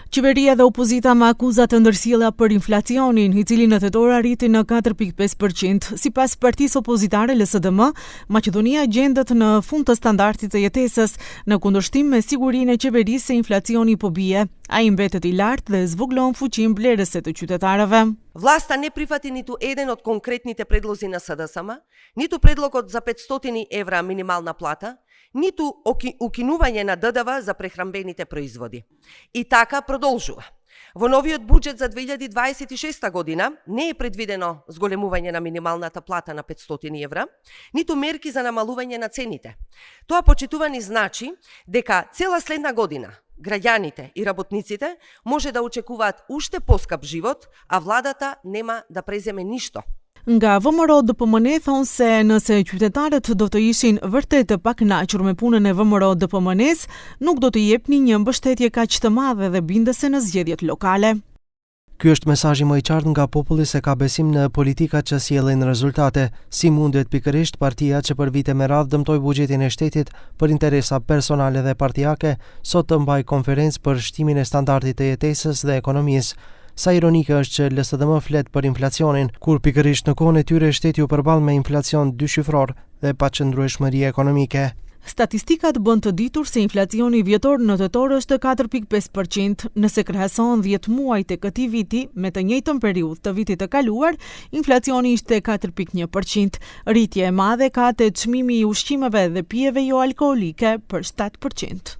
Qeveria dhe opozita me akuzat të ndërsjella për inflacionin, I cili në tetor arriti në 4.5%. Sipas partisë opozitare LSDM, Maqedonia gjendet në fund të standardit të jetesës, në kundërshtim me sigurinë e qeverisë se inflacioni po bie. Ai mbetet I lartë dhe zvoglon fuqinë blerëse të qytetarëve. Власта не прифати ниту еден од конкретните предлози на СДСМ, ниту предлогот за 500 евра минимална плата, ниту укинување на ДДВ за прехранбените производи. И така продолжува. Во новиот буџет за 2026 година не е предвидено зголемување на минималната плата на 500 евра, ниту мерки за намалување на цените. Тоа, почитувани, значи дека цела следна година граѓаните и работниците може да очекуваат уште поскап живот, а владата нема да преземе ништо. Nga VMRO DPMN thonë se nëse qytetarët do të ishin vërtet të pakënaqur me punën e VMRO DPMN-s, nuk do të jepni një mbështetje kaq të madhe dhe bindese në zgjedhjet lokale. Ky është mesazhi më I qartë nga populli se ka besim në politikat që sjellin rezultate. Si mundet pikërisht partia që për vite me radhë dëmtoi buxhetin e shtetit për interesa personale dhe partijake, sot të mbaj konferencë për shtimin e standardit të jetesës dhe ekonomisë. Sa ironike është që LSDM flet për inflacionin, kur pikërisht në kohën e tyre shteti u përball me inflacion dyshifror dhe paqëndrueshmëri ekonomike. Statistikat bën të ditur se inflacioni vjetor në tetor është 4.5%, nëse krahasohen 10 muajt e këtij viti me të njëjtën periudhë të vitit të kaluar, inflacioni ishte 4.1%. Rritje e madhe ka te çmimi I ushqimeve dhe pijeve jo alkoolike për 7%.